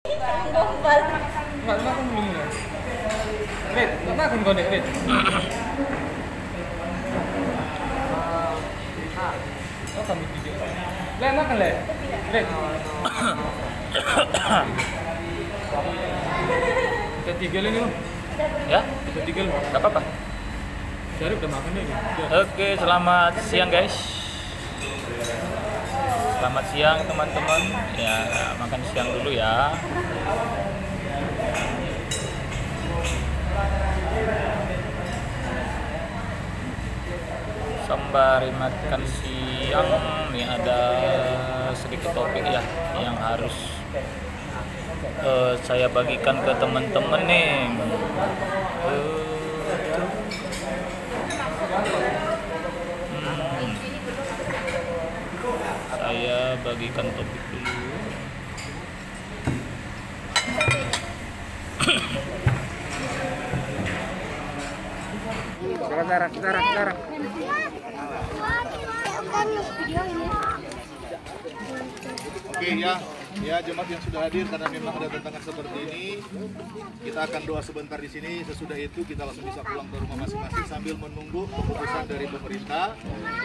Nggak makan belum ya? Red, nggak makan kau dek, Red. Oh kami tiga. Le makan le. Red. Kita tiga ini loh. Ya, Kita tiga loh. nggak apa-apa. Cari udah makan deh. Oke, selamat siang guys. Selamat siang teman-teman. Ya, makan siang dulu ya. Sembari makan siang nih ada sedikit topik ya yang harus saya bagikan ke teman-teman nih. Saya bagikan topik dulu. Sekarang. Oke ya jemaat yang sudah hadir, karena memang ada tantangan seperti ini, kita akan doa sebentar di sini. Sesudah itu kita langsung bisa pulang ke rumah masing-masing sambil menunggu keputusan dari pemerintah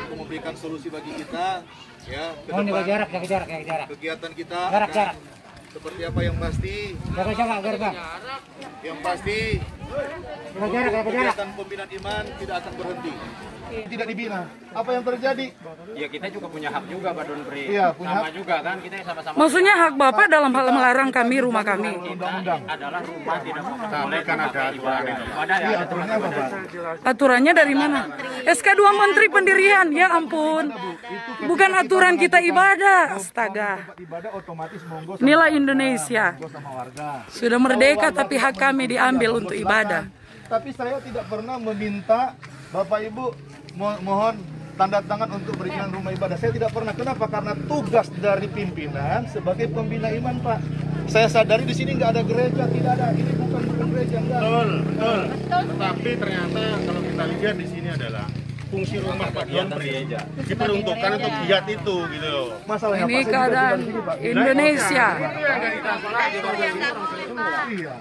untuk memberikan solusi bagi kita ya ke depan. Jaga jarak. Kegiatan kita Jarak. seperti apa yang pasti. Jaga. Yang pasti kegiatan pembinaan iman tidak akan berhenti. Tidak dibina. Apa yang terjadi? Ya kita juga punya hak juga Pak Donpri. Iya, punya sama hak. juga kan kita sama-sama. Maksudnya hak Bapak dalam hal melarang kami rumah kami. Undang-undang. Adalah rumah tidak Boleh kan ada aturan itu. Ada ya. Iya, aturannya apa, Pak? Aturannya dari mana? SK2 Menteri Pendirian, ya ampun. Bukan aturan kita ibadah. Astaga. Tempat ibadah otomatis monggo sama Inilah Indonesia. monggo sama warga. Sudah merdeka tapi hak kami diambil untuk ibadah. Tapi saya tidak pernah meminta Bapak Ibu mohon tanda tangan untuk perizinan rumah ibadah. Saya tidak pernah. Kenapa? Karena tugas dari pimpinan sebagai pembina iman, Pak. Saya sadari di sini nggak ada gereja, tidak ada. Ini bukan gereja, enggak. Betul. Tapi ternyata kalau kita lihat di sini adalah fungsi rumah Pak Donpri diperuntukkan untuk giat itu gitu loh. Masalahnya Ini Pak, saya juga keadaan tinggal di sini, Pak. Indonesia. Iya.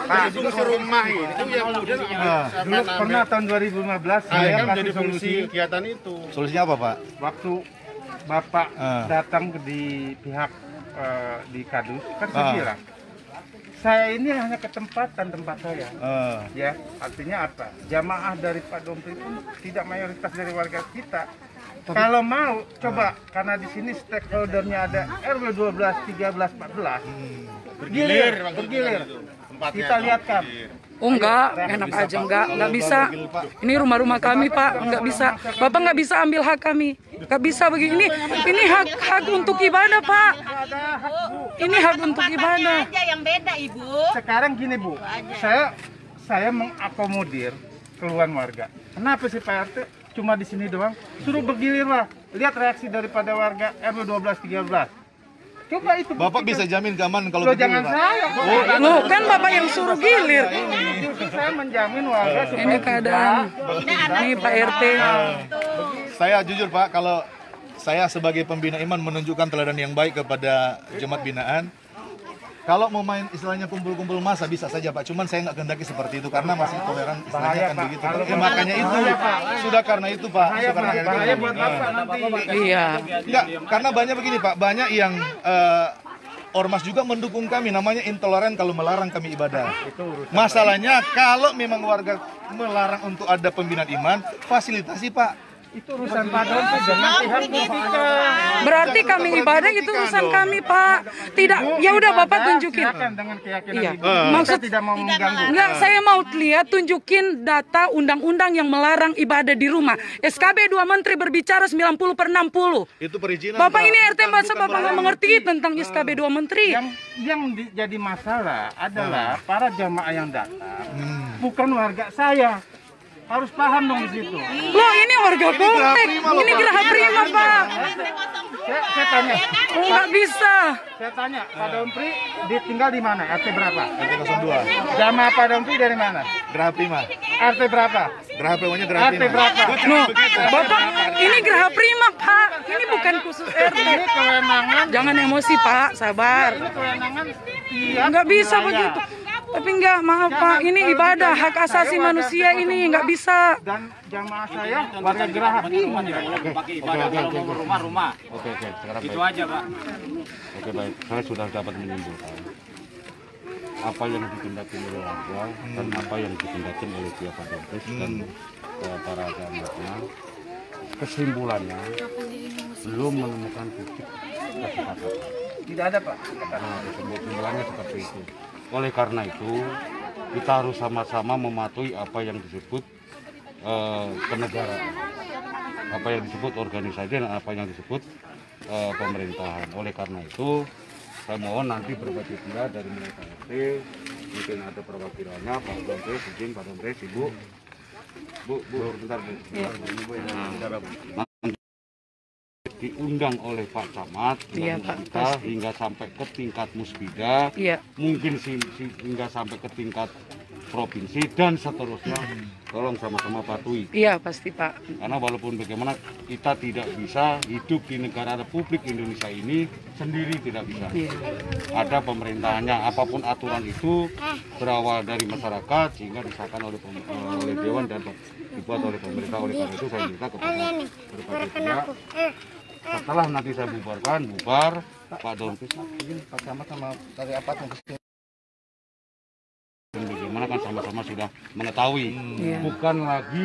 Nah, fungsi rumah ini itu yang kemudian Dulu pernah tahun 2015 saya kan kasih menjadi fungsi solusi kegiatan itu. Solusinya apa, Pak? waktu Bapak datang di pihak di Kadus kan saya bilang saya ini hanya ketempatan tempat saya ya, artinya apa, jamaah dari Pak Donpri pun tidak mayoritas dari warga kita. Kalau mau coba, karena di sini stakeholdernya ada RW 12, 13, 14 bergilir. Kita lihatkan. Oh enggak, enak aja enggak bisa. Ini rumah-rumah kami Pak, enggak bisa. Bapak enggak bisa ambil hak kami. Enggak bisa begini. Ini hak untuk ibadah Pak. Ini hak untuk ibadah. Aja yang beda Ibu. Sekarang gini Bu, saya mengakomodir keluhan warga. Kenapa sih Pak RT cuma di sini doang? Suruh bergilir lah. Lihat reaksi daripada warga RW 12, 13. Coba itu. Bapak bisa jamin keamanan kalau Loh, jangan Pak? saya. Loh, kan Bapak yang suruh gilir. Justru saya menjamin warga supaya Ini keadaan. Ini Pak RT. Saya jujur Pak, kalau saya sebagai pembina iman menunjukkan teladan yang baik kepada jemaat binaan. Kalau mau main istilahnya kumpul-kumpul massa bisa saja Pak, cuman saya nggak kehendaki seperti itu karena masih toleran istilahnya kan begitu. Makanya itu sudah karena itu Pak. bahaya buat Bapak nanti. Iya. Enggak, karena banyak begini Pak, banyak yang ormas juga mendukung kami, namanya intoleran kalau melarang kami ibadah. Masalahnya kalau memang warga melarang untuk ada pembinaan iman, fasilitasi Pak. Itu urusan Pak Donpri dengan pihak politika. Berarti kami ibadah itu urusan kami Pak. Tidak, ya udah Bapak tunjukin. Silakan dengan keyakinan Iya. Ibu. Maksud Kita tidak mau mengganggu. enggak, saya mau lihat tunjukin data undang-undang yang melarang ibadah di rumah. SKB 2 Menteri berbicara 90/60. Itu perizinan. Bapak Pak. ini RT masa Bapak nggak mengerti tentang SKB 2 Menteri. Yang jadi masalah adalah para jamaah yang datang, bukan warga saya. Harus paham dong di situ. Loh ini warga Komplek, ini Geraha Prima Pak. Saya tanya. Nggak bisa. Saya tanya, Pak Dompri ditinggal di mana? RT berapa? RT 02. Jamaah Pak Dompri dari mana? Geraha Prima. RT berapa? Geraha Primanya Geraha RT Prima. berapa? No, Bapak, ini Geraha Prima, Pak. Ini bukan khusus RT. Ini kewenangan. Jangan emosi, Pak. Sabar. Ini kewenangan tiap Nggak bisa wilayah. begitu. Tapi nggak, maaf Pak. Ini ibadah, hak asasi manusia ini nggak bisa. Dan jamaah saya warga Geraha Prima. Pakai ibadah kalau mau rumah-rumah. Oke, sekarang Itu baik. aja, Pak. Oke, baik. Saya sudah dapat menyimpulkan apa yang ditindakkan oleh warga dan apa yang ditindakkan oleh pihak Pak Dompres dan para jamaahnya. Kesimpulannya belum menemukan titik kesepakatan. Tidak ada, Pak. Nah, kesimpulannya seperti itu. Oleh karena itu, kita harus sama-sama mematuhi apa yang disebut kenegaraan, apa yang disebut organisasi dan apa yang disebut pemerintahan. Oleh karena itu, saya mohon nanti berbagai pihak dari mulai RT, mungkin ada perwakilannya, Pak Dompres, izin Pak Dompres, Ibu, bentar, Bu. Ibu yang bicara, Bu. Diundang oleh Pak Camat Iya, dan Pak, kita pasti. hingga sampai ke tingkat musbida, Iya. mungkin hingga sampai ke tingkat provinsi dan seterusnya. Tolong sama-sama patuhi, Iya, pasti Pak. karena walaupun bagaimana kita tidak bisa hidup di negara Republik Indonesia ini sendiri, tidak bisa. Iya. Ada pemerintahannya, apapun aturan itu berawal dari masyarakat sehingga disahkan oleh Dewan dan dibuat oleh pemerintah. Oleh karena itu saya minta kepada berbagai pihak, setelah nanti saya bubar Pak Dompres, Pak Camat sama dari apa bagaimana kan sama-sama sudah mengetahui, Iya. bukan lagi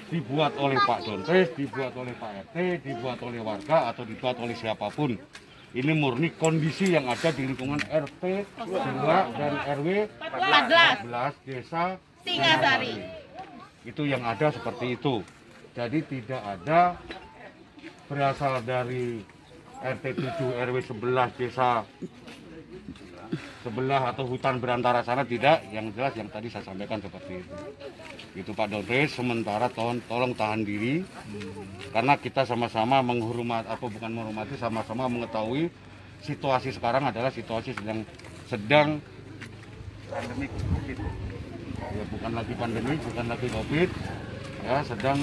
dibuat oleh Pak Dompres, dibuat oleh Pak RT, dibuat oleh warga atau dibuat oleh siapapun. Ini murni kondisi yang ada di lingkungan RT 2 dan RW 14 desa Singasari. Itu yang ada seperti itu. Jadi tidak ada berasal dari RT 7 RW 11 desa sebelah atau hutan berantara sana, tidak. Yang jelas yang tadi saya sampaikan seperti itu. Itu Pak Dompres, sementara tolong tahan diri, karena kita sama-sama menghormati, apa bukan menghormati, sama-sama mengetahui situasi sekarang adalah situasi sedang Pandemi COVID. ya, bukan lagi pandemi, bukan lagi COVID, ya sedang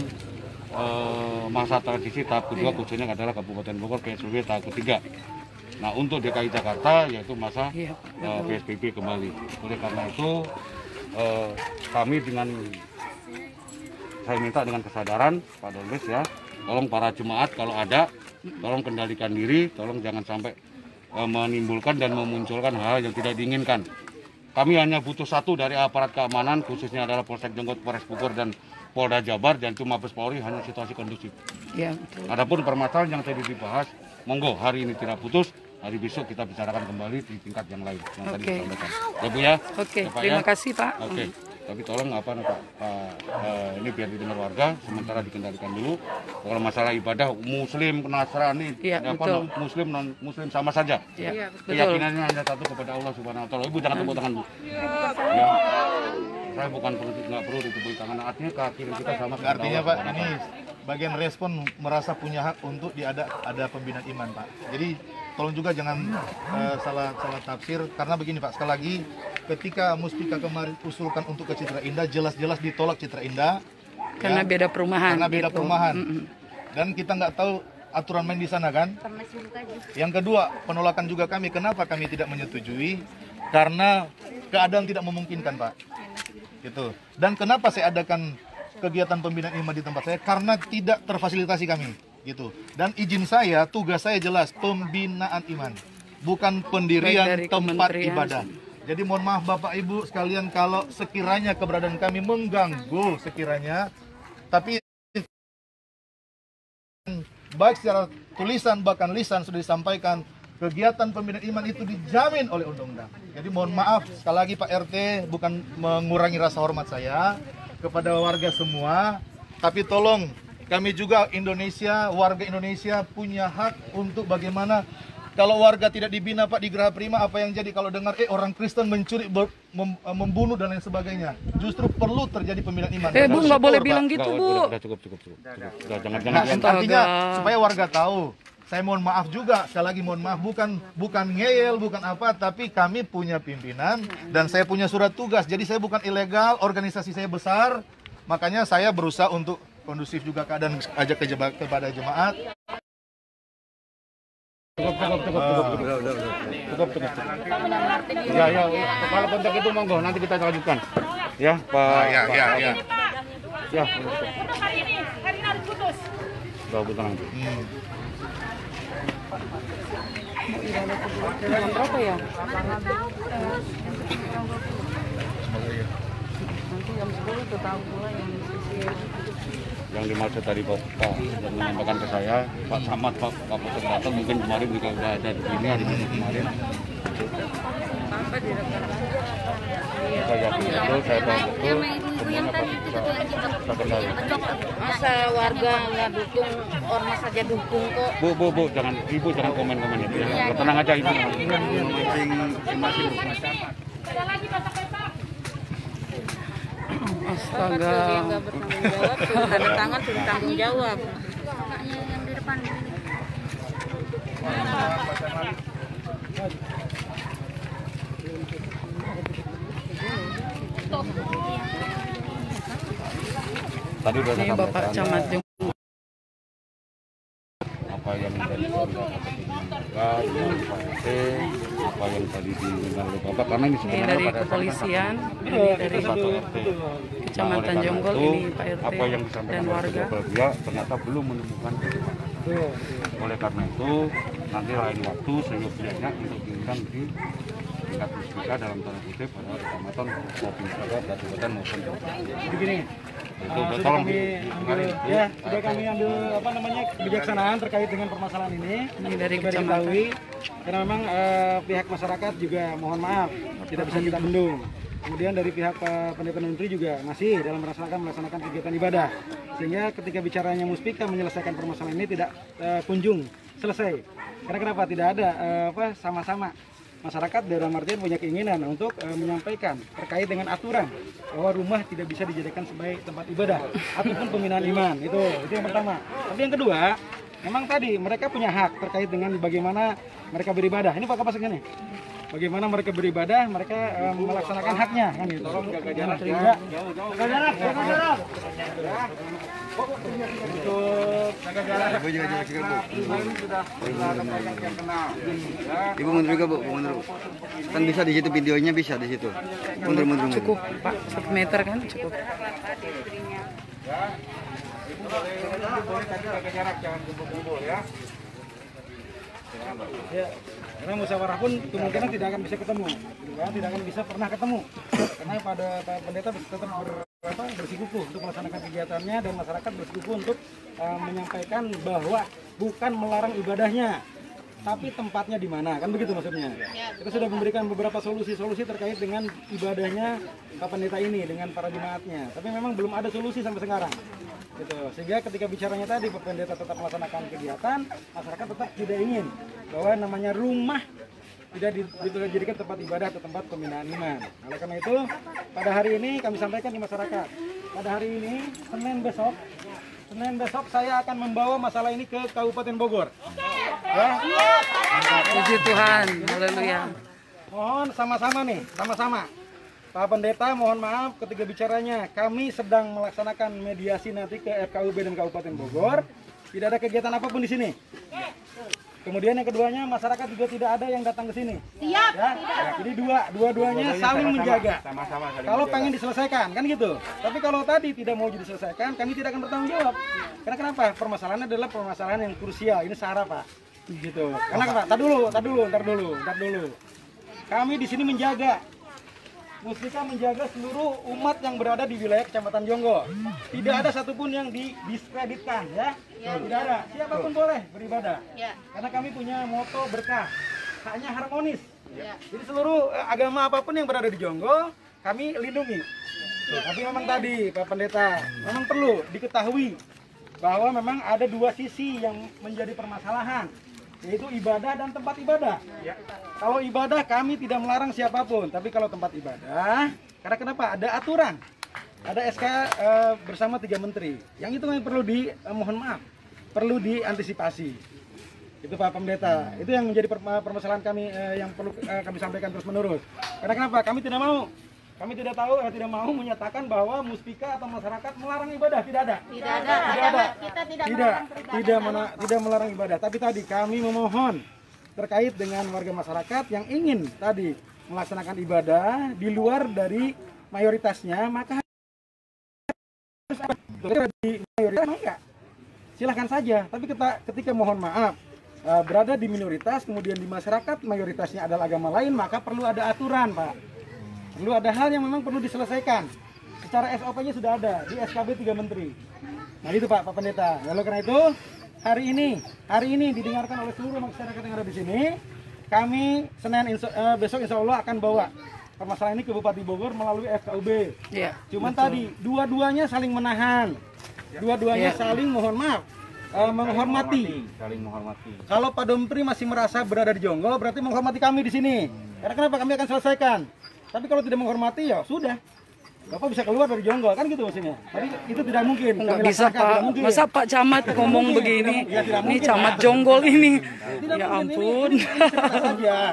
masa transisi tahap kedua, khususnya adalah Kabupaten Bogor PSBB tahap ketiga. Nah, untuk DKI Jakarta yaitu masa Iya, PSBB kembali. Oleh karena itu kami saya minta dengan kesadaran Pak Dompres ya, tolong para jemaat kalau ada, tolong kendalikan diri, tolong jangan sampai menimbulkan dan memunculkan hal yang tidak diinginkan. Kami hanya butuh satu dari aparat keamanan, khususnya adalah Polsek Jenggot, Polres Bogor dan Polda Jabar, dan cuma Mabes Polri, hanya situasi kondusif. Iya, betul. Adapun permasalahan yang tadi dibahas, monggo hari ini tidak putus, hari besok kita bicarakan kembali di tingkat yang lain yang tadi Oke. disampaikan. Ya Bu ya. Oke, Ya, Pak, terima ya? kasih Pak. Oke. Tapi tolong ini biar didengar warga, sementara dikendalikan dulu. Kalau masalah ibadah Muslim, Nasrani, Iya, betul. Muslim non Muslim sama saja. Iya, betul. Keyakinannya hanya satu kepada Allah Subhanahu wa taala. Ibu jangan tepuk tangan, Bu. Ya. Saya bukan nggak perlu ditepuk tangan. Artinya keyakinan kita sama. kepada Artinya Allah Pak, Subhanahu wa ini taala. bagian respon merasa punya hak untuk ada pembinaan iman Pak. Jadi tolong juga jangan salah tafsir, karena begini Pak, sekali lagi ketika Muspika kemarin usulkan untuk ke Citra Indah, jelas-jelas ditolak Citra Indah Karena ya, beda perumahan. karena beda gitu. perumahan. Mm-mm. Dan kita nggak tahu aturan main di sana kan. Yang kedua, penolakan juga kami, kenapa kami tidak menyetujui, karena keadaan tidak memungkinkan Pak. Gitu. Dan kenapa saya adakan kegiatan pembinaan iman di tempat saya, karena tidak terfasilitasi kami gitu. Dan izin saya, tugas saya jelas pembinaan iman, bukan pendirian Baik dari tempat kementerian. ibadah. Jadi mohon maaf Bapak Ibu sekalian kalau sekiranya keberadaan kami mengganggu sekiranya, tapi baik secara tulisan bahkan lisan sudah disampaikan, kegiatan pembinaan iman itu dijamin oleh undang-undang. Jadi mohon maaf sekali lagi Pak RT, bukan mengurangi rasa hormat saya kepada warga semua, tapi tolong kami juga Indonesia, warga Indonesia punya hak untuk bagaimana kalau warga tidak dibina Pak di Geraha Prima, apa yang jadi kalau dengar orang Kristen mencuri, membunuh dan lain sebagainya. Justru perlu terjadi pembinaan iman. Bu, nggak boleh bilang Nggak, gitu Bu. Udah cukup. Udah, jangan. Nah, artinya supaya warga tahu saya mohon maaf juga, sekali lagi mohon maaf, bukan ngeyel, bukan apa, tapi kami punya pimpinan dan saya punya surat tugas. Jadi saya bukan ilegal, organisasi saya besar, makanya saya berusaha untuk kondusif juga keadaan, ajak kepada jemaat. Cukup. Ya, kalau kontak itu monggo, nanti kita lanjutkan. Ya, Pak. Ya. Untuk hari ini harus putus. Nanti. Berapa ya? Yang dimaksud tadi Pak yang menyampaikan ke saya, Pak Samad, Pak Kapolsek datang mungkin kemarin juga udah ada di sini hari ini kemarin. Saya yakin betul, saya tahu betul. Yang tadi itu kita kendali. masa warga nggak dukung, ormas saja dukung kok. Bu, Ibu jangan komen-komen itu ya. Tenang aja Ibu. Astaga. Yang nggak bertanggung jawab, suruh tanda tangan, suruh tanggung jawab. Kakaknya yang di depan. Tadi udah Ini Bapak Camat Jonggo. Apa yang menjadi dengan Pak RT, apa yang tadi didengar oleh Bapak, karena ini Ini sebenarnya dari pada kepolisian, ini dari satu RT. Kecamatan Jonggol, ini Pak RT apa yang dan disampaikan warga. oleh pihak ternyata belum menemukan kebenaran. Oleh karena itu nanti lain waktu seyogyanya untuk diundang di tingkat puspika dalam tanda kutip pada kecamatan maupun kabupaten maupun kota. Begini, Itu sudah kami ambil, sudah kami ambil kebijaksanaan terkait dengan permasalahan ini. Ini dari Supaya kecamatan. diketahui, karena memang pihak masyarakat juga mohon maaf tidak bisa kita bendung. Kemudian dari pihak pendeta menteri juga masih dalam melaksanakan kegiatan ibadah, sehingga ketika bicaranya muspika menyelesaikan permasalahan ini tidak kunjung selesai. Karena kenapa? Tidak ada sama-sama masyarakat dalam artian punya keinginan untuk menyampaikan terkait dengan aturan bahwa rumah tidak bisa dijadikan sebagai tempat ibadah ataupun pembinaan iman. Itu yang pertama. Tapi yang kedua, memang tadi mereka punya hak terkait dengan bagaimana mereka beribadah. Ini Pak Kapolsek ini. Bagaimana mereka beribadah, mereka melaksanakan haknya kan gitu. Tolong jaga jarak. Jaga jarak. Jaga jarak. Ibu juga jaga jarak, Bu. Sudah yang kenal. Ibu mundur juga, Bu, mundur. Kan bisa di situ videonya, bisa di situ. Mundur. Cukup Pak, 1 meter kan cukup. Ibu boleh tadi jaga jarak, jangan kumpul-kumpul ya. Ya, karena musyawarah pun kemungkinan tidak akan bisa ketemu, tidak akan bisa pernah ketemu, karena pada Pak Pendeta tetap bersikukuh untuk melaksanakan kegiatannya dan masyarakat bersikukuh untuk menyampaikan bahwa bukan melarang ibadahnya, tapi tempatnya di mana, kan begitu maksudnya. Kita sudah memberikan beberapa solusi-solusi terkait dengan ibadahnya Pak Pendeta ini dengan para jemaatnya, tapi memang belum ada solusi sampai sekarang. Gitu. Sehingga ketika bicaranya tadi Pak Pendeta tetap melaksanakan kegiatan, masyarakat tetap tidak ingin bahwa namanya rumah tidak dijadikan tempat ibadah atau tempat pembinaan iman. Oleh karena itu, pada hari ini kami sampaikan di masyarakat, pada hari ini Senin besok saya akan membawa masalah ini ke Kabupaten Bogor. Ya. Puji Tuhan, haleluya. Mohon sama-sama. Pak Pendeta, mohon maaf ketika bicaranya kami sedang melaksanakan mediasi nanti ke FKUB dan Kabupaten Bogor. Tidak ada kegiatan apapun di sini. Kemudian yang keduanya, masyarakat juga tidak ada yang datang ke sini. Siap. Ya? Jadi dua-duanya saling menjaga. Kalau pengen diselesaikan, kan gitu. Tapi kalau tadi tidak mau diselesaikan, kami tidak akan bertanggung jawab. Karena kenapa? Permasalahannya adalah permasalahan yang krusial. Ini SARA, Pak. Gitu. Karena kenapa? Ntar dulu. Kami di sini menjaga. Muspika menjaga seluruh umat yang berada di wilayah Kecamatan Jonggol. Tidak ada satupun yang didiskreditkan, ya. Tidak ada. Siapapun boleh beribadah. Karena kami punya moto berkah, haknya harmonis. Jadi seluruh agama apapun yang berada di Jonggol, kami lindungi. Tapi memang tadi Pak Pendeta, memang perlu diketahui bahwa memang ada dua sisi yang menjadi permasalahan, yaitu ibadah dan tempat ibadah. Kalau ibadah kami tidak melarang siapapun, tapi kalau tempat ibadah, karena kenapa? Ada aturan, ada SK bersama 3 menteri. Yang itu yang perlu mohon maaf, perlu diantisipasi. Itu Pak Pendeta. Itu yang menjadi permasalahan kami yang perlu kami sampaikan terus-menerus. Karena kenapa? Kami tidak mau. Kami tidak tahu, tidak mau menyatakan bahwa muspika atau masyarakat melarang ibadah. Tidak ada. Tidak ada. Kita tidak melarang ibadah. Tapi tadi kami memohon terkait dengan warga masyarakat yang ingin tadi melaksanakan ibadah di luar dari mayoritasnya, maka harus di mayoritas enggak. Silahkan saja. Tapi ketika mohon maaf berada di minoritas, kemudian di masyarakat mayoritasnya adalah agama lain, maka perlu ada aturan, Pak. Perlu ada hal yang memang perlu diselesaikan. Secara SOP-nya sudah ada di SKB 3 Menteri. Nah itu Pak Pendeta. Lalu karena itu hari ini didengarkan oleh seluruh masyarakat yang ada di sini. Kami besok insya Allah akan bawa permasalahan ini ke Bupati Bogor melalui FKUB. Ya, cuman tadi dua-duanya saling menahan, dua-duanya saling mohon maaf. Menghormati. Saling menghormati. Kalau Pak Dompri masih merasa berada di Jonggol, berarti menghormati kami di sini. Karena kenapa? Kami akan selesaikan. Tapi kalau tidak menghormati ya sudah. Bapak bisa keluar dari Jonggol kan gitu maksudnya. Tapi itu tidak mungkin. Enggak bisa Pak. Masa Pak Camat ngomong begini? Ini Camat Jonggol ini. Ya ampun. Saja.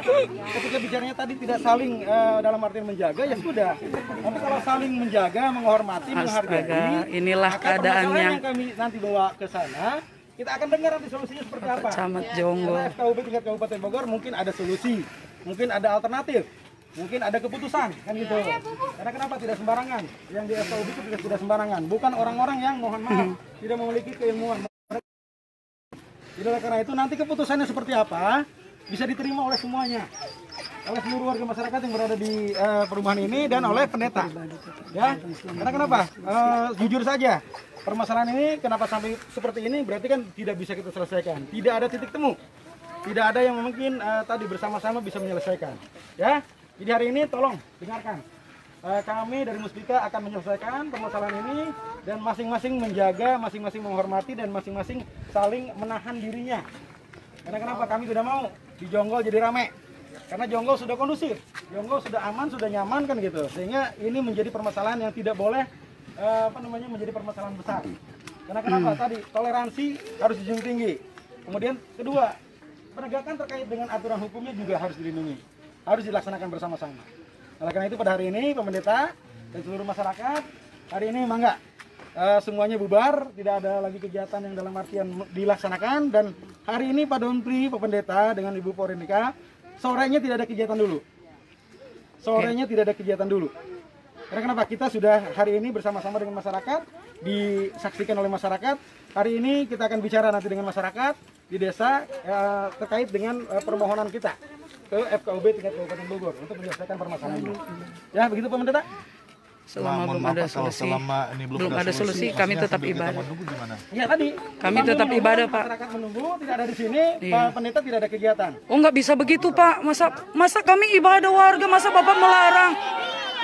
Ketika bicaranya tadi tidak saling dalam artian menjaga ya sudah. Tapi kalau saling menjaga, menghormati, menghargai, inilah keadaannya. Yang kami nanti bawa ke sana, kita akan dengar nanti solusinya seperti apa. Camat Jonggol. Karena FKUB tingkat Kabupaten Bogor mungkin ada solusi, mungkin ada alternatif. Mungkin ada keputusan kan gitu. Karena kenapa tidak sembarangan? Yang di FKUB itu tidak sembarangan. Bukan orang-orang yang mohon maaf tidak memiliki keilmuan. Jadi karena itu nanti keputusannya seperti apa bisa diterima oleh semuanya, oleh seluruh warga masyarakat yang berada di perumahan ini dan oleh pendeta. Ya, karena kenapa? Jujur saja, permasalahan ini kenapa sampai seperti ini berarti kan tidak bisa kita selesaikan. Tidak ada titik temu. Tidak ada yang mungkin tadi bersama-sama bisa menyelesaikan. Ya. Jadi hari ini tolong dengarkan, kami dari Muspika akan menyelesaikan permasalahan ini dan masing-masing menjaga, masing-masing menghormati dan masing-masing saling menahan dirinya. Karena kenapa? Kami tidak mau di Jonggol jadi rame. Karena Jonggol sudah kondusif, Jonggol sudah aman, sudah nyaman kan gitu. Sehingga ini menjadi permasalahan yang tidak boleh menjadi permasalahan besar. Karena kenapa? Tadi toleransi harus dijunjung tinggi. Kemudian kedua, penegakan terkait dengan aturan hukumnya juga harus dilindungi. Harus dilaksanakan bersama-sama. Oleh karena itu pada hari ini Pendeta dan seluruh masyarakat hari ini memang enggak semuanya bubar, tidak ada lagi kegiatan yang dalam artian dilaksanakan dan hari ini Pak Dompri, Pak Pendeta dengan Ibu Porenika sorenya tidak ada kegiatan dulu. Sorenya tidak ada kegiatan dulu. Karena kenapa? Kita sudah hari ini bersama-sama dengan masyarakat, disaksikan oleh masyarakat. Hari ini kita akan bicara nanti dengan masyarakat di desa terkait dengan permohonan kita ke FKUB tingkat Kabupaten Bogor untuk menyelesaikan permasalahan ini. Ya, begitu Pak Pendeta? Selama belum ada solusi, belum ada solusi, kami tetap ibadah. Ya tadi, kami tetap ibadah Pak. Masyarakat menunggu, tidak ada di sini, Pak Pendeta tidak ada kegiatan. Oh nggak bisa begitu Pak, masa kami ibadah warga, masa Bapak melarang?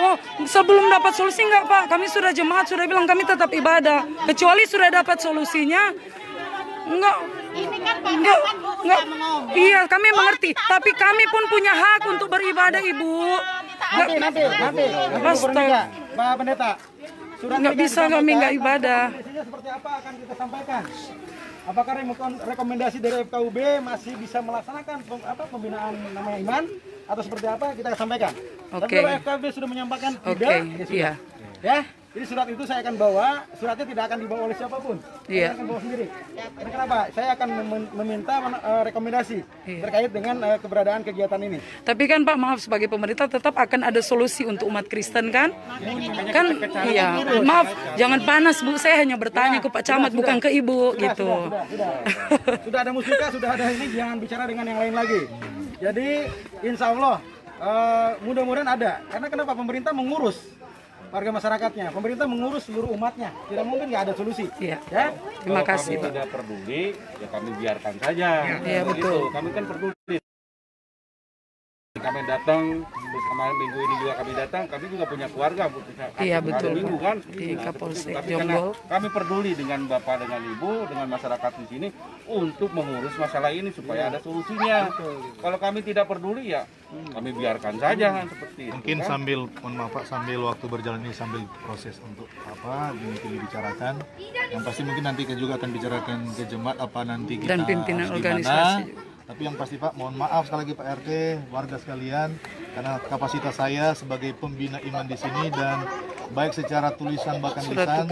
Oh sebelum dapat solusi nggak Pak, kami sudah jemaat sudah bilang kami tetap ibadah, kecuali sudah dapat solusinya. Enggak, iya kami mengerti, tapi kami pun punya hak untuk beribadah Ibu. Nanti, Pak Pendeta, nggak bisa kami nggak ibadah. Seperti apa akan kita sampaikan? Apakah rekomendasi dari FKUB masih bisa melaksanakan pembinaan namanya iman atau seperti apa kita akan sampaikan. Tapi kalau FKUB sudah menyampaikan tidak, ya sudah. Ya. Jadi surat itu saya akan bawa, suratnya tidak akan dibawa oleh siapapun. Saya akan bawa sendiri. Karena kenapa? Saya akan meminta rekomendasi terkait dengan keberadaan kegiatan ini. Tapi kan Pak, maaf sebagai pemerintah tetap akan ada solusi untuk umat Kristen kan? Kan iya, maaf jangan panas Bu, saya hanya bertanya ke Pak Camat bukan ke Ibu gitu. Sudah ada Muspika, sudah ada ini, jangan bicara dengan yang lain lagi. Jadi insya Allah mudah-mudahan ada. Karena kenapa? Pemerintah mengurus warga masyarakatnya, pemerintah mengurus seluruh umatnya, tidak mungkin nggak ada solusi. Iya. Ya, terima kasih. Kalau kami tidak peduli, ya kami biarkan saja. Iya betul. Kami kan peduli. kami datang, terus kemarin minggu ini juga kami datang, kami juga punya keluarga, Iya betul. minggu kan. Di Kapolsek Tapi karena Jonggol. kami peduli dengan Bapak, dengan Ibu, dengan masyarakat di sini untuk mengurus masalah ini supaya ada solusinya. Kalau kami tidak peduli ya kami biarkan saja seperti itu. Mungkin kan? sambil, mohon maaf Pak, sambil waktu berjalan ini sambil proses untuk apa mungkin dibicarakan. Yang pasti mungkin nanti kita juga akan bicarakan ke jemaat apa nanti kita Dan pimpinan harus organisasi. gimana. Tapi yang pasti Pak, mohon maaf sekali lagi Pak RT, warga sekalian, karena kapasitas saya sebagai pembina iman di sini dan baik secara tulisan bahkan lisan,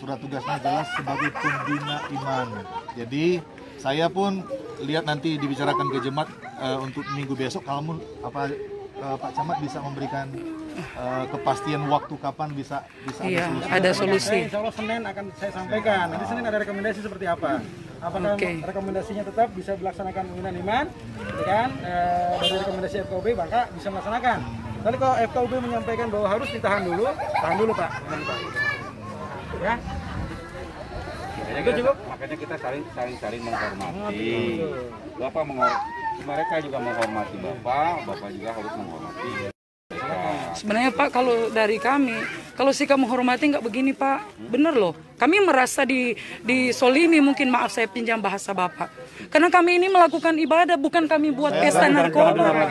surat tugasnya jelas sebagai pembina iman. Jadi saya pun lihat nanti dibicarakan ke jemaat untuk minggu besok kalau apa Pak Camat bisa memberikan kepastian waktu kapan bisa iya, ada solusi. Insya Allah Senin akan saya sampaikan. Nanti Senin ada rekomendasi seperti apa? Apakah rekomendasinya tetap bisa dilaksanakan pembinaan iman, gitu kan? Dari rekomendasi FKUB maka bisa melaksanakan. Tapi kalau FKUB menyampaikan bahwa harus ditahan dulu Pak. Ya. Makanya kita saling menghormati. Bapak mereka juga menghormati Bapak juga harus menghormati. Sebenarnya Pak, kalau dari kami, kalau sikap menghormati nggak begini Pak, bener loh. Kami merasa disolimi, mungkin maaf saya pinjam bahasa Bapak. Karena kami ini melakukan ibadah, bukan kami buat pesta narkoba.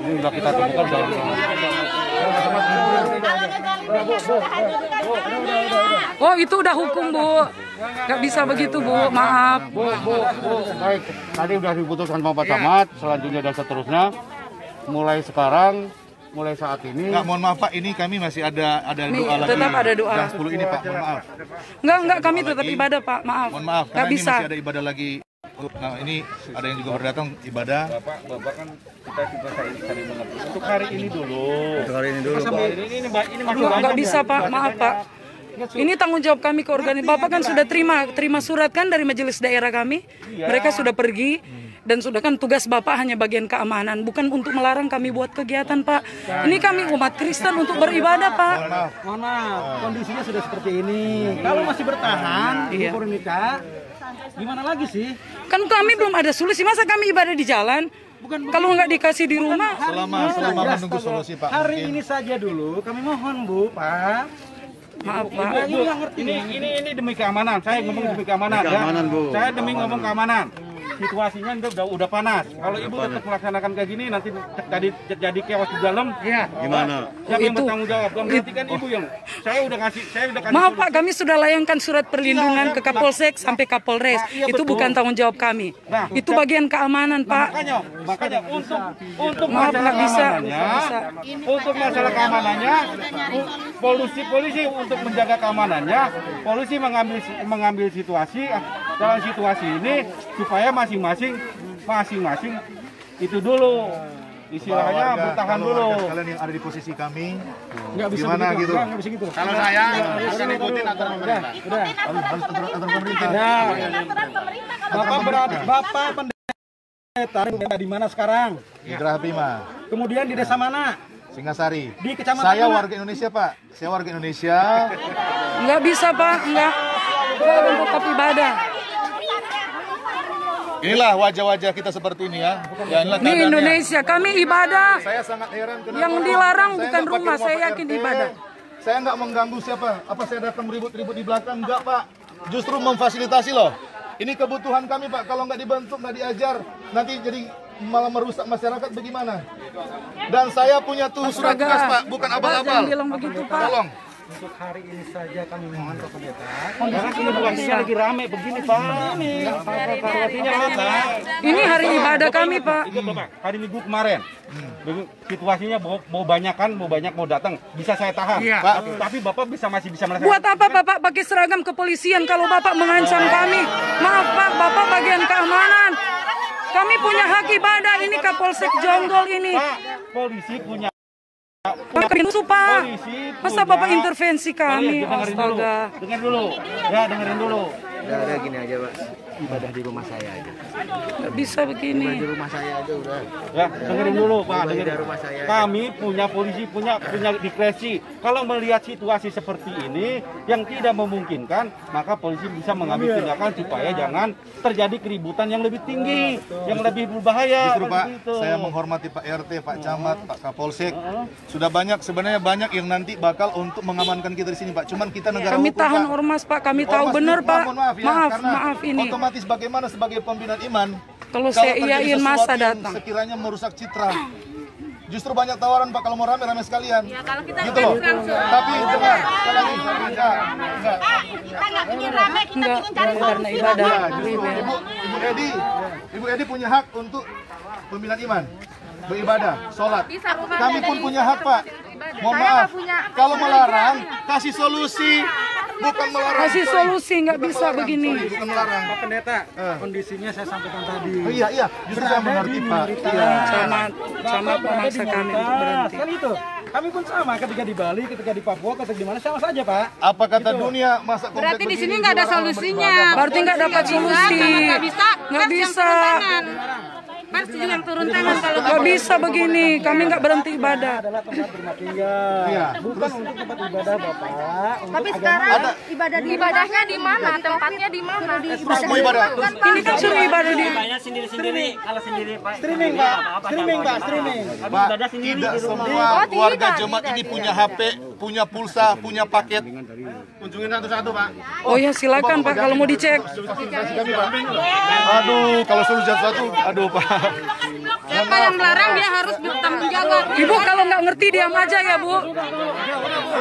Ini udah kita temukan. Oh itu udah hukum Bu, nggak bisa begitu Bu, maaf. Bu, baik. Tadi udah diputuskan Pak Camat, selanjutnya dan seterusnya. Mulai saat ini. Nggak, mohon maaf Pak, ini kami masih ada doa lagi. Tetap ada doa. Jam 10 ini Pak, mohon maaf. Enggak, kami tetap ibadah Pak, maaf. Mohon maaf, nggak karena bisa. ini masih ada ibadah lagi. Nah ini ada yang juga berdatang ibadah. Bapak kan kita saling mengerti. Untuk hari ini dulu. Ini Nggak bisa Pak, maaf Pak. Ini tanggung jawab kami ke organisasi. Bapak kan sudah terima surat kan dari majelis daerah kami. Mereka sudah pergi. Dan sudah kan tugas Bapak hanya bagian keamanan, bukan untuk melarang kami buat kegiatan Pak. Ini kami umat Kristen untuk beribadah Pak. Mohon maaf, kondisinya sudah seperti ini. Kalau masih bertahan, Ibu Purnika, gimana lagi sih? Kan kami belum ada solusi, masa kami ibadah di jalan? Kalau nggak dikasih di rumah? Selama menunggu solusi Pak. Hari ini saja dulu, kami mohon Bu, Pak. Maaf Pak. Ini demi keamanan. Saya ngomong demi keamanan ya. Saya demi ngomong keamanan. Situasinya udah panas. Kalau Ibu tetap melaksanakan kayak gini, nanti jadi chaos di dalam. Gimana? Siapa yang bertanggung jawab? Berarti kan Ibu yang saya udah kasih. Maaf Pak, kami sudah layangkan surat perlindungan ke Kapolsek sampai Kapolres. Itu bukan tanggung jawab kami. Itu bagian keamanan Pak. Makanya untuk masalah keamanannya, untuk masalah keamanannya, polisi untuk menjaga keamanannya, polisi mengambil situasi dalam situasi ini supaya masing-masing itu dulu istilahnya bertahan dulu. Kalian yang ada di posisi kami nggak bisa gimana begitu, gitu. nggak bisa gitu. Kalau saya akan ikutin aturan pemerintah. Udah. Harus aturan pemerintah. Bapak pendeta di mana sekarang? Di Geraha Bima. Kemudian di desa mana? Singasari. Di kecamatan saya mana? warga Indonesia Pak. Saya warga Indonesia. Nggak bisa Pak, nggak. Saya tetap ibadah. Inilah wajah-wajah kita seperti ini ya. Ini Indonesia, kami ibadah. Saya sangat heran kenapa yang dilarang saya bukan nggak pakai rumah, saya Pak yakin RT. ibadah. Saya nggak mengganggu siapa. Apa saya datang ribut-ribut di belakang? Enggak Pak. Justru memfasilitasi loh. Ini kebutuhan kami Pak. Kalau nggak dibentuk, nggak diajar, nanti jadi malah merusak masyarakat bagaimana? Dan saya punya tuh surat tugas Pak, bukan abal-abal. Jangan bilang begitu Pak. Tolong. Untuk hari ini saja kami mohon ke pendeta. Karena situasinya lagi rame begini Pak. Ini hari ibadah kami Pak. Hari Minggu kemarin. Situasinya mau banyak mau datang, bisa saya tahan. Pak, tapi Bapak masih bisa melaksanakan. Buat apa Bapak pakai seragam kepolisian kalau Bapak mengancam kami? Maaf Pak, Bapak bagian keamanan. Kami punya hak ibadah, ini Kapolsek Jonggol ini. Pak, polisi punya Pintu Pak. Masa Bapak intervensi kami? Astaga. Dengerin dulu. Ya, dengerin dulu. Udah gini aja Pak. ibadah di rumah saya aja. Nggak bisa begini. Di rumah saya aja udah. Ya, dengerin dulu Pak. Di Dengerin. rumah saya. Kami punya polisi punya diskresi. Kalau melihat situasi seperti ini yang tidak memungkinkan, maka polisi bisa mengambil tindakan supaya jangan terjadi keributan yang lebih tinggi, yang lebih berbahaya. Justru Pak, saya menghormati Pak RT, Pak Camat, Pak Kapolsek. Sudah sebenarnya banyak yang nanti bakal untuk mengamankan kita di sini Pak. Cuman kita negara Kami hukum, tahan Pak. ormas Pak, kami tahu Ormas benar itu, Pak. maaf ya, karena Maaf ini. otomatis bagaimana sebagai pembina iman Kalau saya terjadi iyain sesuatu masa yang datang. sekiranya merusak citra. Justru banyak tawaran Pak kalau mau rame-rame sekalian. Ya, kalau kita Gitu loh. langsung. Tapi dengar, sekali lagi enggak. Kita nggak ingin rame, kita Enggak, ingin cari karena solusi. ibadah. Ibu Edi punya hak untuk pembinaan iman, beribadah, sholat. Kami pun punya hak Pak. Mohon maaf, kalau melarang kasih solusi, bukan melarang. Kasih solusi, nggak bisa begini. Bukan melarang. Pak Pendeta, kondisinya saya sampaikan tadi. Oh, iya, justru saya mengerti Pak. Sama memaksa kami untuk berhenti. Kan itu. Kami pun sama ketika di Bali, ketika di Papua, ketika di mana sama saja Pak. Apa kata dunia masa komplek Berarti di begini sini nggak ada orang solusinya. Berarti nggak dapat solusi. Nggak bisa. Nggak bisa. Pers juga yang turun tangan kalau Nggak bisa begini. Kami nggak berhenti ibadah. Adalah tempat berumah tinggal. Iya. Bukan untuk tempat ibadah Bapak. Tapi sekarang ibadahnya di mana? Tempatnya di mana? Terus mau ibadah. Terus Ini kan suruh ibadah di. sendiri-sendiri. Kalau sendiri Pak. Streaming Pak, streaming Pak, streaming. Pak, tidak semua warga jemaat ini punya HP, punya pulsa, punya paket. Kunjungin satu-satu Pak. Oh ya silakan Pak kalau mau dicek. Kami Pak. Aduh, kalau suruh satu-satu, aduh Pak. Siapa yang melarang dia harus bertanggung jawab. Ibu kalau nggak ngerti diam aja ya Bu.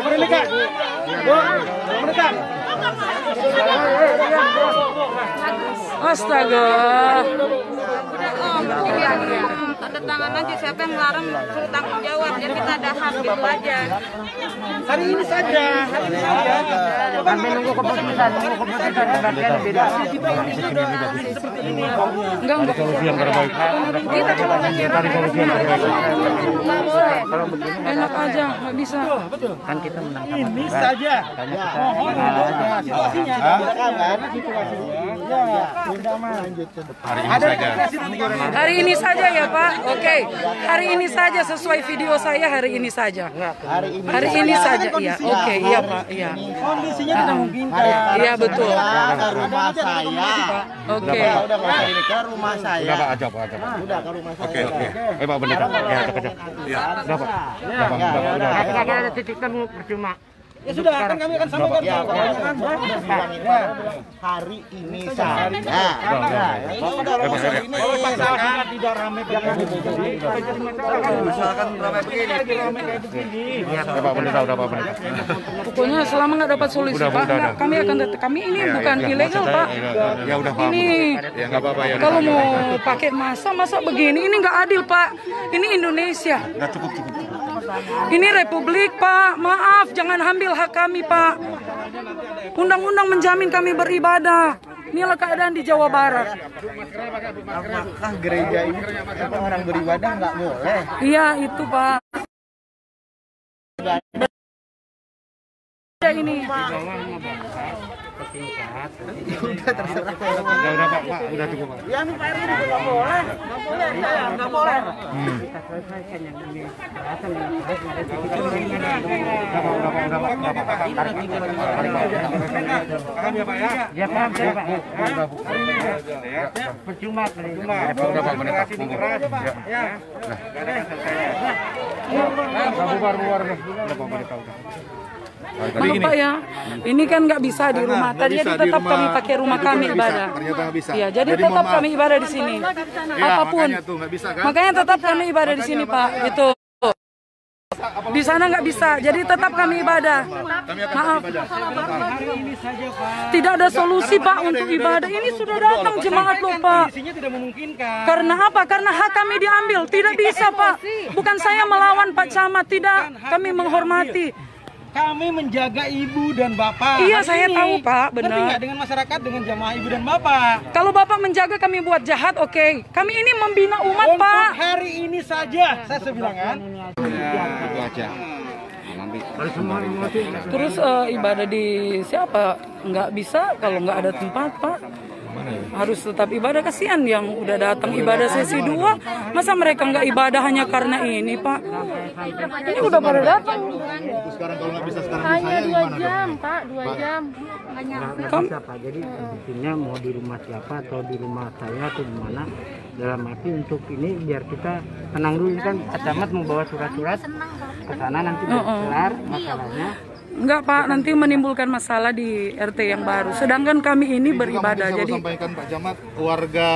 Mereka. Bu, mereka. Astaga. Ada tangan aja siapa yang melarang suruh tanggung jawab. Ya kita ada hak gitu aja. Hari ini saja. Kami nunggu keputusan pendakian beda. Seperti ini. Enggak. Solusi yang terbaik. Kita kalau Cari solusi yang terbaik. enak aja nggak bisa. Kan kita menangkap. Ini saja. Mohon untuk situasinya. Karena situasinya. Ya, sudah lanjut. Hari ini saja ya Pak. Oke. Hari ini saja sesuai video saya hari ini saja. Hari ini saja iya. Oke, iya Pak. Iya. Kondisinya tidak mungkin. Iya betul. Ke rumah saya. Oke. Udah ini ke rumah saya. Udah Pak, ajak Pak, ajak Pak. Udah ke rumah saya. Oke. Pak Pendeta. Ya, ajak. Ya. Udah Pak. Udah Pak. Kira-kira ada titik temu percuma. Ya sudah, kan kami akan sampaikan. Ya, hari ini saja. Tidak ramai Misalkan ramai begini. Pak Pendeta, udah Pak Pendeta. Pokoknya selama nggak dapat solusi Pak, nggak, kami akan tetap. Kami ini bukan ilegal Pak. Ya udah paham. Ini Ya nggak apa-apa ya. kalau mau pakai masa begini, ini nggak adil Pak. Ini Indonesia. Udah cukup. Ini Republik Pak. Maaf, jangan ambil hak kami Pak. Undang-undang menjamin kami beribadah. Inilah keadaan di Jawa Barat. Apakah gereja ini orang beribadah nggak boleh? Iya itu Pak. Ini. Udah terserah. Udah Pak, udah cukup Pak. Ya ini Pak RT nggak boleh. Nggak boleh. Udah Pak. Ya paham saya Pak. Percuma. Udah Pak Pendeta. Ya. Bubar nih. Udah Pak Pendeta udah. Maaf Pak ya, ini kan nggak bisa di rumah. Tadi tetap kami pakai rumah kami ibadah. Ternyata nggak bisa. Iya, jadi tetap kami ibadah di sini. Apapun. Makanya tuh nggak bisa kan? Makanya tetap kami ibadah di sini Pak. Itu. Di sana nggak bisa, jadi tetap kami ibadah. Maaf. Tidak ada solusi Pak untuk ibadah. Ini sudah datang jemaat loh Pak. Kondisinya tidak memungkinkan. Karena apa? Karena hak kami diambil. Tidak bisa Pak. Bukan saya melawan Pak Camat. Tidak. Kami menghormati. Kami menjaga ibu dan bapak. Iya, hari saya ini. tahu Pak, benar. Ngerti nggak dengan masyarakat, dengan jamaah ibu dan bapak? Kalau bapak menjaga kami buat jahat, oke. Kami ini membina umat Untuk Pak. hari ini saja, saya bilang kan. Itu aja. Nanti Terus ibadah di siapa? Nggak bisa kalau nggak ada tempat Pak. harus tetap ibadah. Kasihan yang udah datang ibadah sesi 2, masa mereka nggak ibadah hanya karena ini, Pak? Ini udah pada datang. Sekarang kalau nggak bisa sekarang Hanya saya 2 gimana jam, dong? Pak, 2 jam. Nggak nyampe. Nggak bisa Pak, jadi intinya mau di rumah siapa atau di rumah saya atau di mana, dalam arti untuk ini biar kita tenang dulu. Kan Pak Camat mau bawa surat-surat ke sana, nanti kelar masalahnya. Enggak, Pak, nanti menimbulkan masalah di RT yang baru. Sedangkan kami ini beribadah. Bisa Jadi sampaikan Pak Camat, warga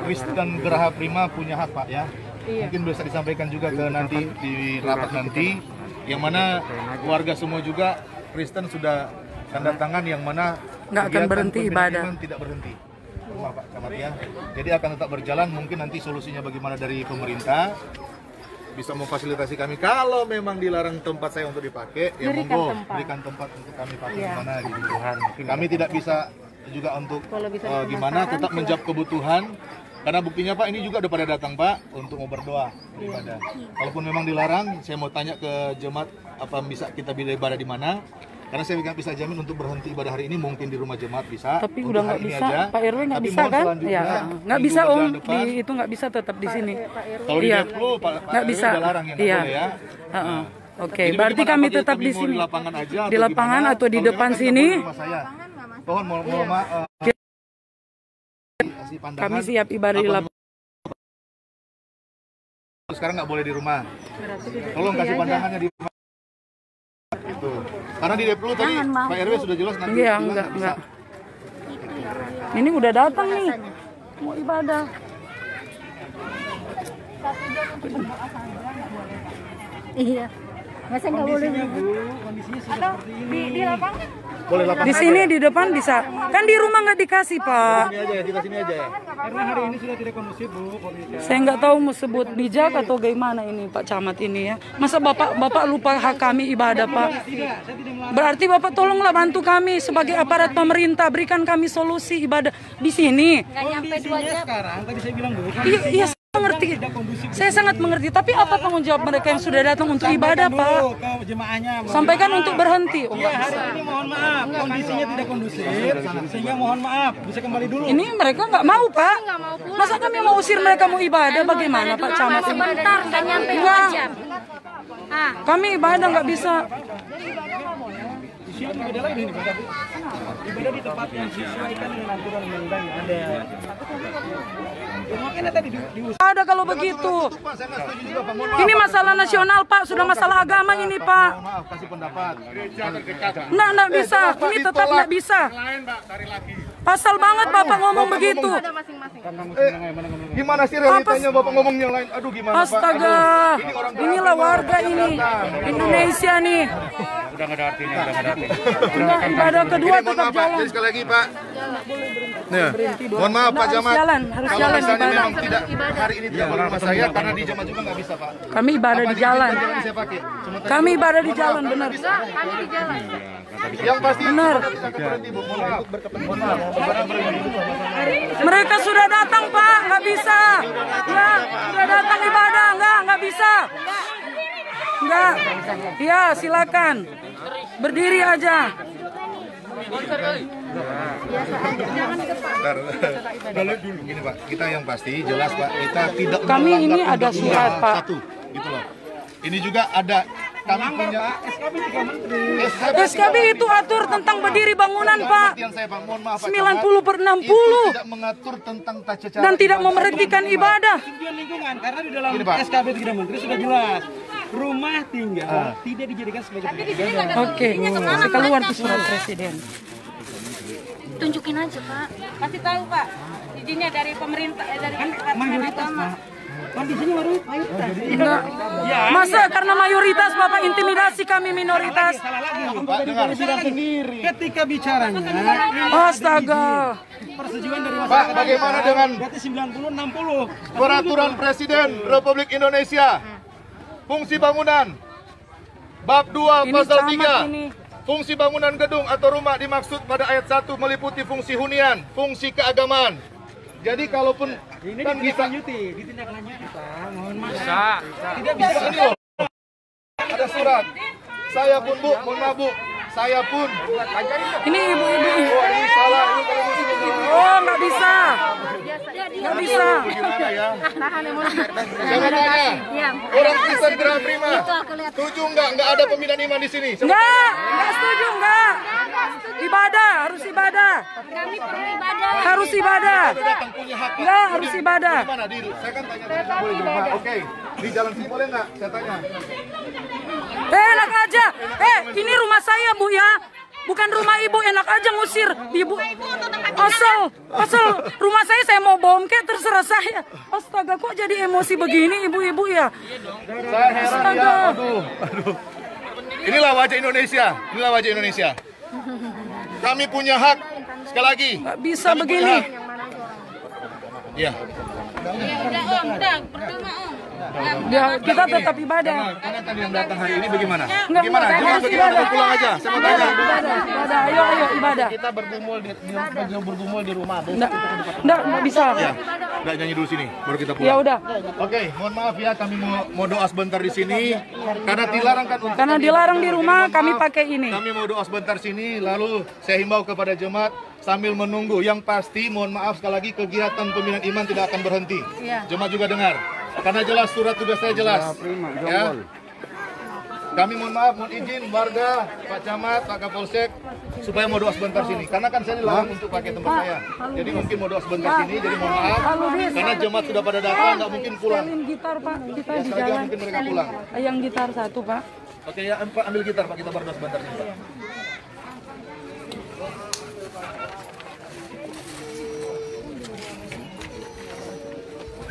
Kristen Geraha Prima punya hak, Pak, ya. Mungkin bisa disampaikan juga ke nanti di rapat nanti, yang mana warga semua juga Kristen sudah tanda tangan, yang mana nggak akan berhenti ibadah. Tidak berhenti rumah Pak Camat, ya. Jadi akan tetap berjalan. Mungkin nanti solusinya bagaimana dari pemerintah bisa memfasilitasi kami. Kalau memang dilarang tempat saya untuk dipakai, ya monggo berikan tempat untuk kami pakai di mana di kebutuhan. Kami tidak bisa juga untuk gimana tetap menjawab kebutuhan. Karena buktinya Pak, ini juga udah pada datang Pak untuk mau berdoa ibadah. Kalaupun memang dilarang, saya mau tanya ke jemaat apa bisa kita bila ibadah di mana? Karena saya nggak bisa jamin untuk berhenti ibadah hari ini, mungkin di rumah jemaat bisa. Tapi udah nggak bisa, Pak RW nggak bisa kan? Ya, nggak bisa Om, itu nggak bisa tetap di sini. Kalau di Deplu, Pak nggak bisa. udah larang yang Iya. boleh ya. Oke, berarti kami tetap di sini. Di lapangan atau di depan sini. Mohon maaf. Kami siap ibadah di lapangan. Sekarang nggak boleh di rumah. Tolong kasih pandangannya di rumah. Itu. Karena di Deplu tadi Pak RW sudah jelas nanti. Iya, enggak. Ini udah datang nih. Mau ibadah. Iya. Masa nggak boleh atau di lapangan? Boleh lapangan. Di sini di depan bisa. Kan di rumah nggak dikasih, Pak. Sini aja ya, kita sini aja ya. Karena hari ini sudah tidak kondusif, Bu. Saya nggak tahu mau sebut bijak atau gimana ini Pak Camat ini ya. Masa Bapak lupa hak kami ibadah, Pak? Berarti Bapak tolonglah bantu kami sebagai aparat pemerintah, berikan kami solusi ibadah di sini. Nggak nyampe 2 jam. Sekarang tadi saya bilang, Bu. Iya, saya mengerti. Saya sangat mengerti. Tapi apa tanggung jawab mereka yang sudah datang untuk ibadah, Pak? Ke jemaahnya. Sampaikan untuk berhenti. Iya, hari ini mohon maaf, kondisinya tidak kondusif, sehingga mohon maaf, bisa kembali dulu. Ini mereka nggak mau, Pak. Masa kami mau usir mereka mau ibadah? Bagaimana, Pak Camat? Sebentar, nggak nyampe 2 jam. Kami ibadah nggak bisa. Di sini beda lagi nih, ibadah di tempat yang disesuaikan dengan aturan undang-undang yang ada. Makanya tadi Ada kalau begitu. Ini masalah nasional, Pak. Sudah masalah agama ini, Pak. Maaf, kasih pendapat. Nggak bisa. Ini tetap nggak bisa. Pasal banget Bapak ngomong begitu. Gimana sih realitanya Bapak ngomong yang lain? Aduh, gimana Pak? Astaga. Inilah warga ini. Indonesia nih. Udah nggak ada artinya, Enggak, ibadah kedua tetap jalan. Jadi sekali lagi Pak. Nih, mohon maaf Pak Camat. Harus Kalau jalan misalnya ibadah. memang tidak hari ini tidak boleh rumah saya karena di jemaat juga nggak bisa Pak. Kami ibadah di jalan. Saya pakai. Kami ibadah di jalan, benar. Kami di jalan. Yang pasti benar. Mohon maaf. Mereka sudah datang, Pak. Nggak bisa. Nggak, sudah datang ibadah. Nggak bisa. Nggak. Ya, silakan. Berdiri aja. Kalau dulu gini Pak, kita yang pasti jelas Pak, kita tidak Kami ini melanggar ada undang-undang. surat, Pak. Satu, gitu loh. Ini juga ada kami punya SKB itu atur tentang berdiri bangunan, Pak. Yang saya Pak, mohon maaf Pak 90/60 itu tidak mengatur tentang tata cara dan tidak memberhentikan ibadah. Tujuan lingkungan, karena di dalam Gini, Pak. SKB 3 Menteri sudah jelas. Rumah tinggal tidak dijadikan sebagai tempat ibadah. Oke, saya keluar tuh surat presiden. Tunjukin aja, Pak. Kasih tahu Pak, izinnya dari pemerintah, dari Mayoritas, Pak. Kondisinya mayoritas. Enggak. Masa karena mayoritas Bapak intimidasi kami minoritas? Pak, dengar. Sendiri. Ketika bicaranya, Astaga. persetujuan dari Pak, masyarakat. bagaimana dengan Berarti 90/60. Peraturan Presiden Republik Indonesia fungsi bangunan bab 2 Ini pasal camat 3 ini. fungsi bangunan gedung atau rumah dimaksud pada ayat 1 meliputi fungsi hunian, fungsi keagamaan. Jadi kalaupun Ini kan bisa ditindaklanjuti, Pak. Mohon maaf. Bisa. Tidak bisa. ini loh. Ada surat. Saya pun Bu, mohon maaf Bu, saya pun. Ini ibu-ibu. Oh, ini salah. Ini kalau Oh, nggak bisa. Nggak bisa. Gimana ya? Tahan emosi. Saya mau tanya, orang Kristen Gerah Prima, setuju nggak ada pembinaan iman di sini? Nggak setuju, nggak. Ibadah, harus ibadah. Kami perlu ibadah. Harus ibadah. Datang punya hak. Nggak, harus ibadah. Gimana, Dir? Saya kan tanya boleh Pak. Oke, di jalan sini boleh nggak? Saya tanya. Enak aja. Ini rumah saya, Bu ya. Bukan rumah ibu, enak aja ngusir ibu. Asal rumah saya mau bom kayak terserah saya. Astaga, kok jadi emosi begini ibu-ibu ya? Saya heran ya. Aduh. Inilah wajah Indonesia. Kami punya hak. Sekali lagi. Nggak bisa begini. Iya. Udah, percuma Om. Ya, kita tetap ibadah. Karena tadi yang datang hari ini bagaimana? Nggak, Gimana? Cuma harus bagaimana? ibadah. Pulang aja. Saya mau tanya. Ibadah. Ayo ibadah. Kita bergumul di rumah. Nggak bisa. Ya. Nggak nyanyi dulu sini, baru kita pulang. Ya udah. Oke, mohon maaf ya, kami mau doa sebentar di sini karena dilarang kan. Karena dilarang di rumah, kami pakai ini. Kami mau doa sebentar sini, lalu saya himbau kepada jemaat sambil menunggu. Yang pasti, mohon maaf sekali lagi, kegiatan pembinaan iman tidak akan berhenti. Jemaat juga dengar, karena jelas surat tugas saya jelas. Ya. Kami mohon maaf, mohon izin warga, Pak Camat, Pak Kapolsek, supaya mau doa sebentar sini. Karena kan saya dilarang untuk pakai tempat saya. Jadi mungkin mau doa sebentar sini, jadi mohon maaf. Karena jemaat sudah pada datang, nggak mungkin pulang. Setelin gitar Pak, kita di Sekali lagi jalan. mungkin mereka pulang. Yang gitar satu Pak. Oke ya, Pak ambil gitar Pak, kita berdoa sebentar sini Pak.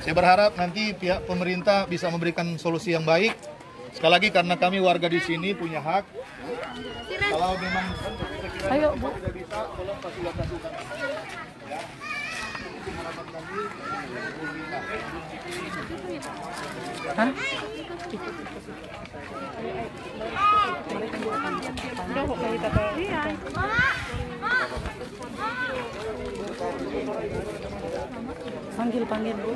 Saya berharap nanti pihak pemerintah bisa memberikan solusi yang baik. Sekali lagi karena kami warga di sini punya hak. Kalau memang Ayo Bu. tidak bisa, tolong fasilitasi kami. Ya. Harapan kami, Hah? Panggil Bu.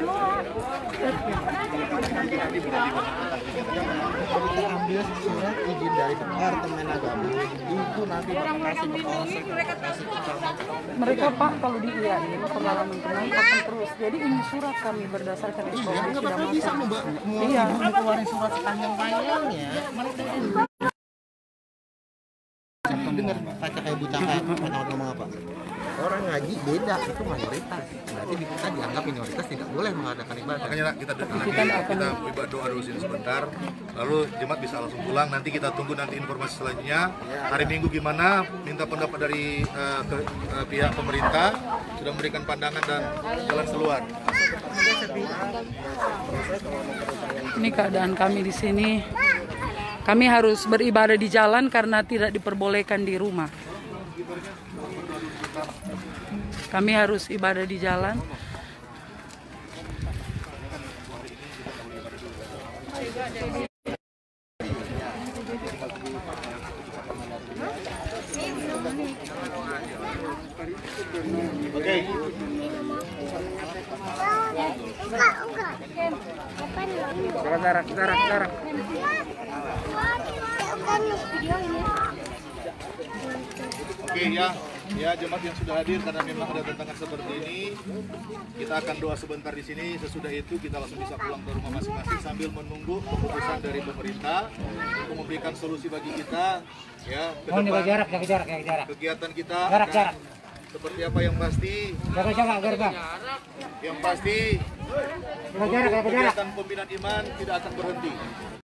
Kita ambil surat izin dari Departemen Agama. Itu nanti kasih ke Polsek. Mereka Pak kalau diiyain pengalaman kemarin akan terus. Jadi ini surat kami berdasarkan SOP sudah masuk. Iya. Keluarin surat sepanjang-panjangnya. Dengar baca kayak buta kayak ngomong apa? Orang ngaji beda, itu mayoritas. Berarti kita dianggap minoritas tidak boleh mengadakan ibadah. Makanya kita doa dulu sini sebentar, lalu jemaat bisa langsung pulang. Nanti kita tunggu nanti informasi selanjutnya. Hari Minggu gimana? Minta pendapat dari pihak pemerintah sudah memberikan pandangan dan jalan keluar. Ini keadaan kami di sini. Kami harus beribadah di jalan karena tidak diperbolehkan di rumah. Kami harus ibadah di jalan. Oke. Jarak. Oke ya jemaat yang sudah hadir karena memang ada tantangan seperti ini, kita akan doa sebentar di sini. Sesudah itu kita langsung bisa pulang ke rumah masing-masing sambil menunggu keputusan dari pemerintah untuk memberikan solusi bagi kita ya ke depan. Jarak. Kegiatan kita Jarak. seperti apa yang pasti. Jarak. Yang pasti kegiatan pembinaan iman tidak akan berhenti.